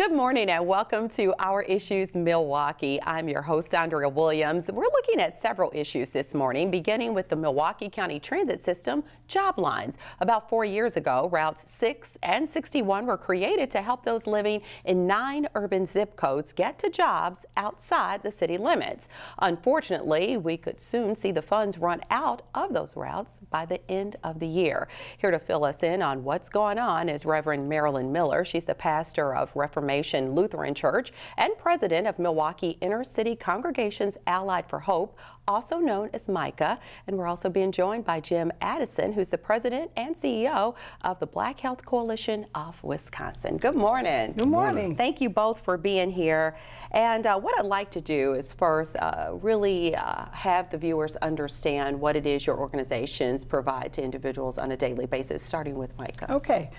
Good morning and welcome to Our Issues Milwaukee. I'm your host, Andrea Williams. We're looking at several issues this morning, beginning with the Milwaukee County Transit System JobLines. About 4 years ago, routes 6 and 61 were created to help those living in 9 urban zip codes get to jobs outside the city limits. Unfortunately, we could soon see the funds run out of those routes by the end of the year. Here to fill us in on what's going on is Reverend Marilyn Miller. She's the pastor of Reformation Lutheran Church and president of Milwaukee Inner City Congregations Allied for Hope, also known as MICA. And we're also being joined by Jim Addison, who's the president and CEO of the Black Health Coalition of Wisconsin. Good morning. Good morning. Thank you both for being here. And what I'd like to do is first really have the viewers understand what it is your organizations provide to individuals on a daily basis, starting with MICA. Okay.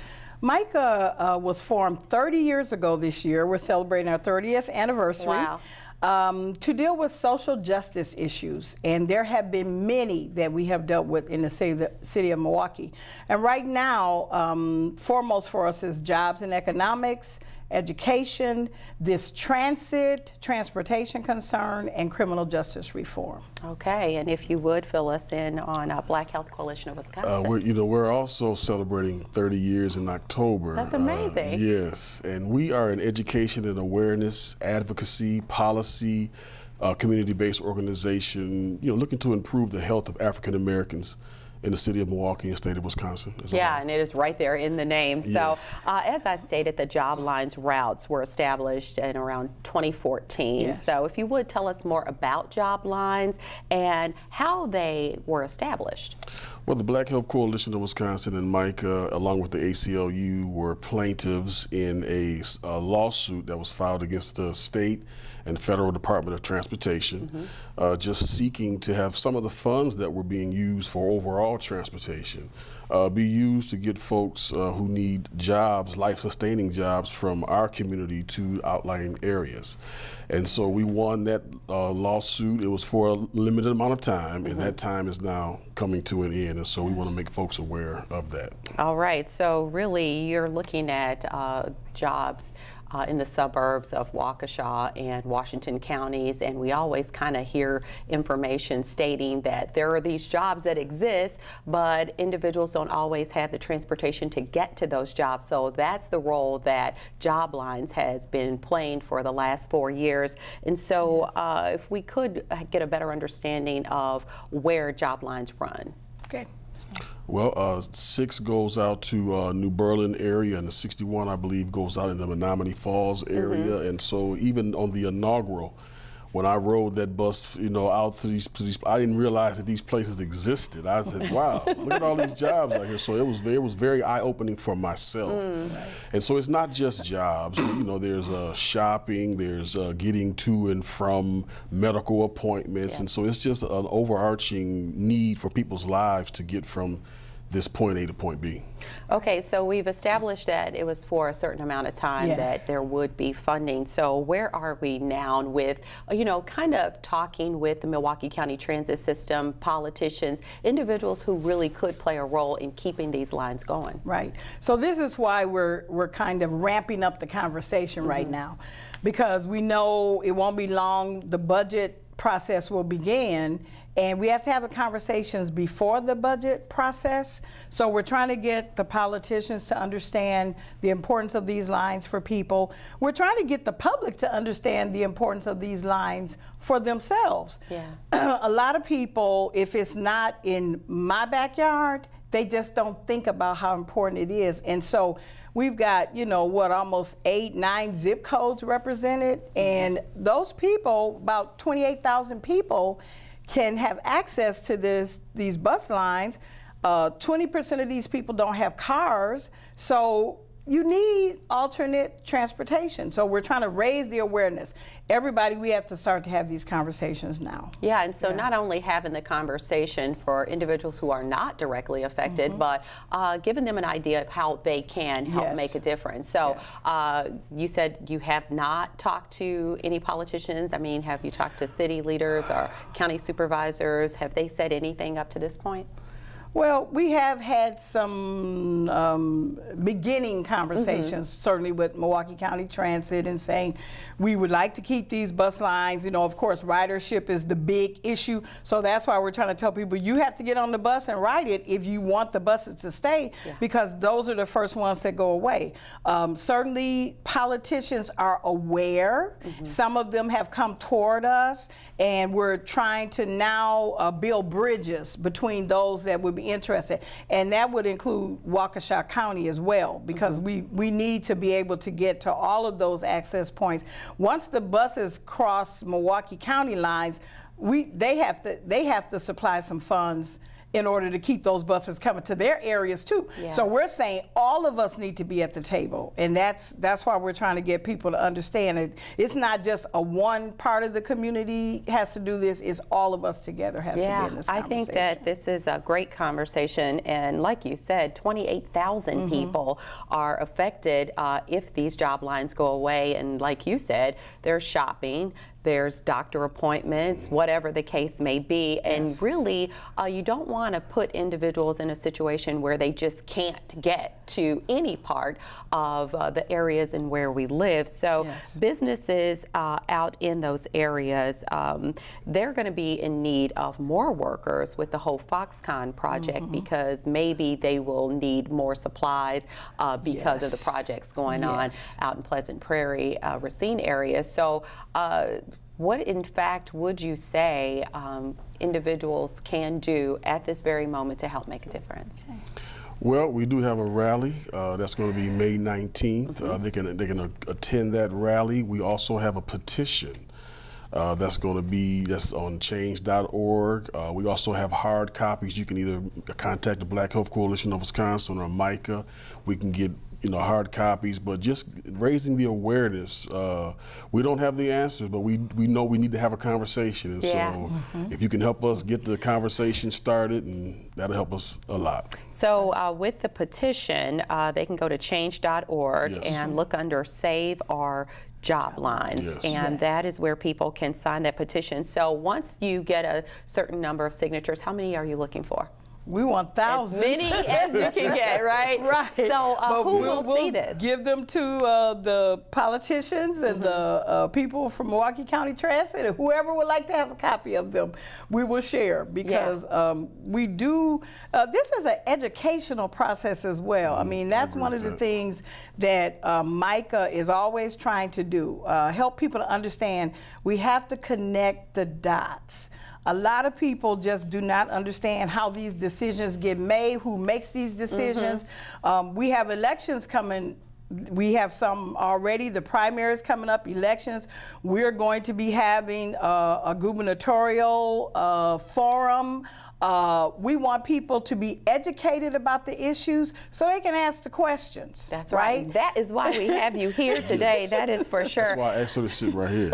MICA was formed 30 years ago this year. We're celebrating our 30th anniversary. Wow. To deal with social justice issues, and there have been many that we have dealt with in the city of Milwaukee. And right now, foremost for us is jobs and economics, education, this transportation concern, and criminal justice reform. Okay, and if you would fill us in on Black Health Coalition of Wisconsin. We're also celebrating 30 years in October. That's amazing. Yes, and we are an education and awareness, advocacy, policy, community-based organization, looking to improve the health of African Americans in the city of Milwaukee and state of Wisconsin. Yeah, and it is right there in the name. Yes. So as I stated, the JobLines routes were established in around 2014. Yes. So if you would tell us more about JobLines and how they were established. Well, the Black Health Coalition of Wisconsin and MICA, along with the ACLU, were plaintiffs in a lawsuit that was filed against the state and federal Department of Transportation, just seeking to have some of the funds that were being used for overall transportation be used to get folks who need jobs, life-sustaining jobs from our community to outlying areas. And so we won that lawsuit. It was for a limited amount of time, and that time is now coming to an end, and so we want to make folks aware of that. All right, so really you're looking at jobs in the suburbs of Waukesha and Washington counties, and we always kind of hear information stating that there are these jobs that exist, but individuals don't always have the transportation to get to those jobs. So that's the role that JobLines has been playing for the last 4 years. And so if we could get a better understanding of where JobLines run. Okay. Well, 6 goes out to New Berlin area, and the 61, I believe, goes out in the Menominee Falls area. And so even on the inaugural, when I rode that bus, out to these, I didn't realize that these places existed. I said, wow, look at all these jobs out here. So it was very eye-opening for myself. And so it's not just jobs. There's shopping, there's getting to and from medical appointments. And so it's just an overarching need for people's lives to get from this point A to point B. Okay, so we've established that it was for a certain amount of time that there would be funding. So where are we now with, kind of talking with the Milwaukee County Transit System, politicians, individuals who really could play a role in keeping these lines going? Right. So this is why we're kind of ramping up the conversation right now, because we know it won't be long, the budget process will begin, and we have to have the conversations before the budget process. So we're trying to get the politicians to understand the importance of these lines for people. We're trying to get the public to understand the importance of these lines for themselves. Yeah. A lot of people, if it's not in my backyard, they just don't think about how important it is. And so we've got, almost 8, 9 zip codes represented, and those people, about 28,000 people, can have access to these bus lines. 20% of these people don't have cars, so you need alternate transportation. So we're trying to raise the awareness. Everybody, we have to start to have these conversations now. Yeah, and so not only having the conversation for individuals who are not directly affected, but giving them an idea of how they can help make a difference. So you said you have not talked to any politicians. I mean, have you talked to city leaders or county supervisors? Have they said anything up to this point? Well, we have had some beginning conversations, certainly with Milwaukee County Transit, and saying we would like to keep these bus lines. You know, of course, ridership is the big issue, so that's why we're trying to tell people you have to get on the bus and ride it if you want the buses to stay, because those are the first ones that go away. Certainly, politicians are aware. Some of them have come toward us, and we're trying to now build bridges between those that would be interested, and that would include Waukesha County as well, because we need to be able to get to all of those access points. Once the buses cross Milwaukee County lines, they have to supply some funds in order to keep those buses coming to their areas too. So we're saying all of us need to be at the table, and that's why we're trying to get people to understand it. It's not just a one part of the community has to do this, it's all of us together has to be in this conversation. I think that this is a great conversation, and like you said, 28,000 people are affected if these job lines go away, and like you said, there's shopping, there's doctor appointments, whatever the case may be, and really you don't want to put individuals in a situation where they just can't get to any part of the areas in where we live. So businesses out in those areas, they're going to be in need of more workers with the whole Foxconn project, because maybe they will need more supplies because of the projects going on out in Pleasant Prairie, Racine area. So what, in fact, would you say individuals can do at this very moment to help make a difference? Well, we do have a rally that's going to be May 19th. They can attend that rally. We also have a petition that's on change.org. We also have hard copies. You can either contact the Black Health Coalition of Wisconsin or MICA. We can get hard copies, but just raising the awareness. We don't have the answers, but we know we need to have a conversation, and so if you can help us get the conversation started, and that'll help us a lot. So with the petition, they can go to change.org and look under Save Our Job Lines, and that is where people can sign that petition. So once you get a certain number of signatures, how many are you looking for? We want thousands. As many as you can get, right? Right. So who will see we'll this? Give them to the politicians and the people from Milwaukee County Transit, and whoever would like to have a copy of them, we will share, because we do, this is an educational process as well. I mean, that's one of the things that MICA is always trying to do, help people to understand we have to connect the dots. A lot of people just do not understand how these decisions get made, who makes these decisions. We have elections coming. We have some already, the primaries coming up, elections. We're going to be having a gubernatorial forum. We want people to be educated about the issues so they can ask the questions. That's right. That is why we have you here today. That is for sure. That's why I asked her to sit right here.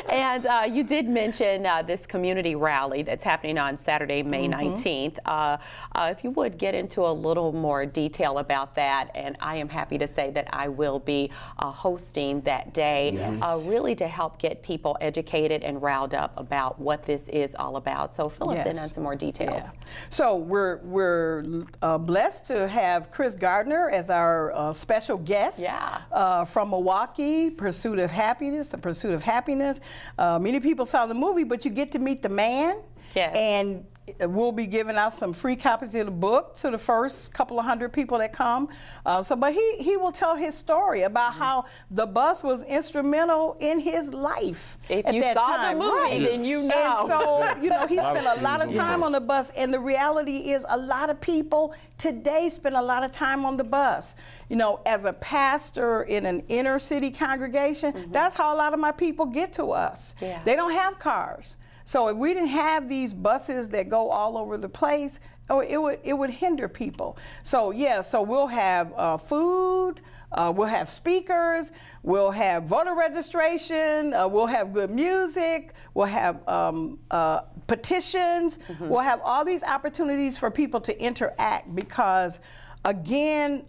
And you did mention this community rally that's happening on Saturday, May 19th. If you would get into a little more detail about that, and I am happy to say that I will be hosting that day, really to help get people educated and riled up about what this is all about. So fill us in on some more details. So we're blessed to have Chris Gardner as our special guest from Milwaukee, Pursuit of Happiness, The Pursuit of Happiness. Many people saw the movie, but you get to meet the man. And we'll be giving out some free copies of the book to the first couple of hundred people that come. But he will tell his story about how the bus was instrumental in his life if at you that saw time. the movie, then you know. And so, you know, he spent a lot of time on the bus, and the reality is a lot of people today spend a lot of time on the bus. You know, as a pastor in an inner city congregation, that's how a lot of my people get to us. They don't have cars. So if we didn't have these buses that go all over the place, it would hinder people. So so we'll have food, we'll have speakers, we'll have voter registration, we'll have good music, we'll have petitions, we'll have all these opportunities for people to interact, because again,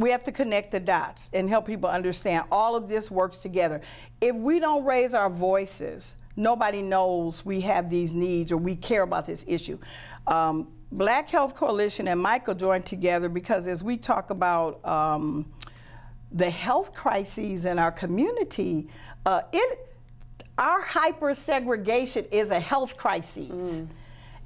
we have to connect the dots and help people understand all of this works together. If we don't raise our voices, nobody knows we have these needs or we care about this issue. Black Health Coalition and Michael joined together because as we talk about the health crises in our community, our hyper-segregation is a health crisis.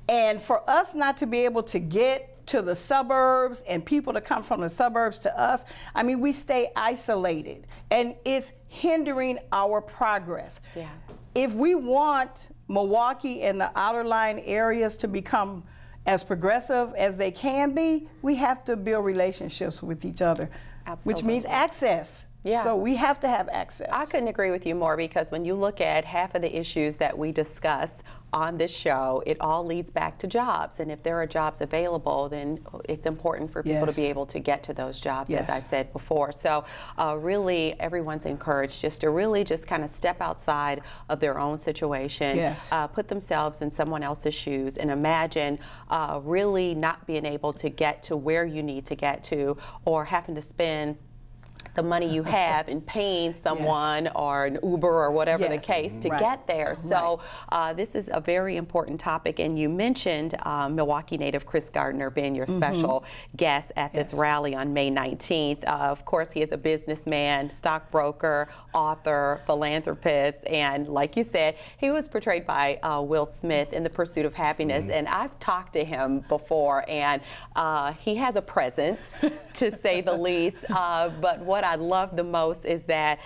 And for us not to be able to get to the suburbs and people to come from the suburbs to us, I mean, we stay isolated and it's hindering our progress. Yeah. If we want Milwaukee and the outer line areas to become as progressive as they can be, we have to build relationships with each other. Absolutely. Which means access. Yeah. So we have to have access. I couldn't agree with you more, because when you look at half of the issues that we discuss on this show, it all leads back to jobs. And if there are jobs available, then it's important for people to be able to get to those jobs, as I said before. So really, everyone's encouraged just to really just kind of step outside of their own situation, put themselves in someone else's shoes, and imagine really not being able to get to where you need to get to, or having to spend the money you have in paying someone or an Uber or whatever the case to get there. So this is a very important topic, and you mentioned Milwaukee native Chris Gardner being your special guest at this rally on May 19th. Of course, he is a businessman, stockbroker, author, philanthropist, and like you said, he was portrayed by Will Smith in The Pursuit of Happiness, and I've talked to him before, and he has a presence, to say the least, but what I love the most is that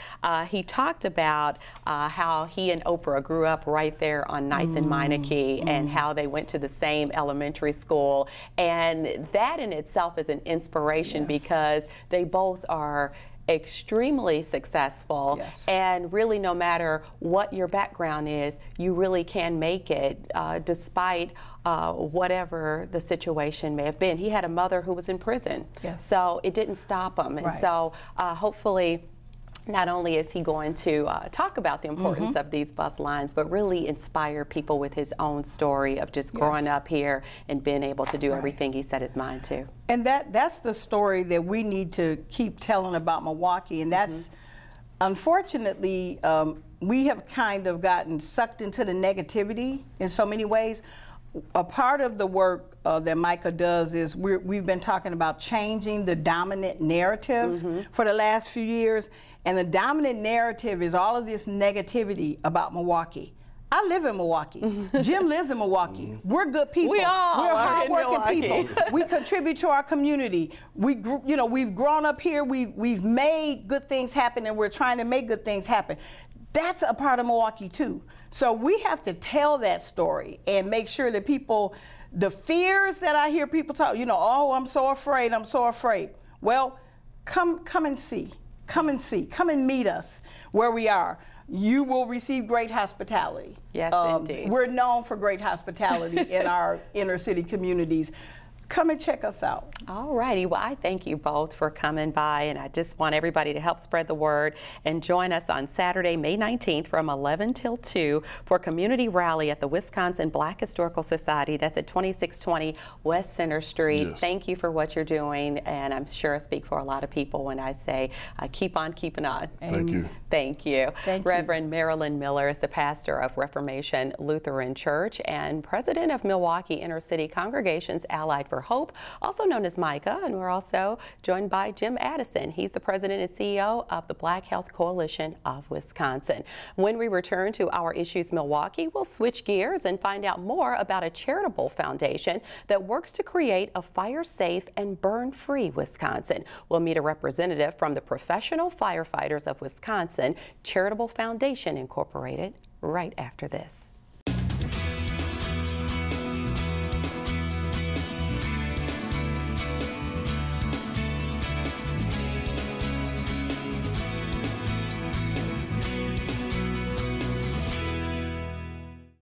he talked about how he and Oprah grew up right there on 9th and Meineke, and how they went to the same elementary school. And that in itself is an inspiration, because they both are extremely successful, and really no matter what your background is, you really can make it despite whatever the situation may have been. He had a mother who was in prison, so it didn't stop him. And so hopefully not only is he going to talk about the importance of these bus lines, but really inspire people with his own story of just growing up here and being able to do everything he set his mind to. And that's the story that we need to keep telling about Milwaukee, and that's unfortunately we have kind of gotten sucked into the negativity in so many ways. A part of the work that Micah does is we've been talking about changing the dominant narrative for the last few years, and the dominant narrative is all of this negativity about Milwaukee. I live in Milwaukee. Jim lives in Milwaukee. We're good people. We all We're hardworking people. We contribute to our community. We've grown up here. We've made good things happen, and we're trying to make good things happen. That's a part of Milwaukee too. So we have to tell that story and make sure that people, the fears that I hear people talk, oh, I'm so afraid, I'm so afraid. Well, come and see. Come and see. Come and meet us where we are. You will receive great hospitality. Yes, indeed. We're known for great hospitality in our inner city communities. Come and check us out. All righty. Well, I thank you both for coming by, and I just want everybody to help spread the word and join us on Saturday, May 19th from 11 till 2 for a community rally at the Wisconsin Black Historical Society. That's at 2620 West Center Street. Thank you for what you're doing, and I'm sure I speak for a lot of people when I say keep on keeping on. Thank you. Thank you. Thank you. Reverend Marilyn Miller is the pastor of Reformation Lutheran Church and president of Milwaukee Inner City Congregations Allied for Hope, also known as Micah, and we're also joined by Jim Addison. He's the president and CEO of the Black Health Coalition of Wisconsin. When we return to Our Issues Milwaukee, we'll switch gears and find out more about a charitable foundation that works to create a fire-safe and burn-free Wisconsin. We'll meet a representative from the Professional Firefighters of Wisconsin Charitable Foundation Incorporated right after this.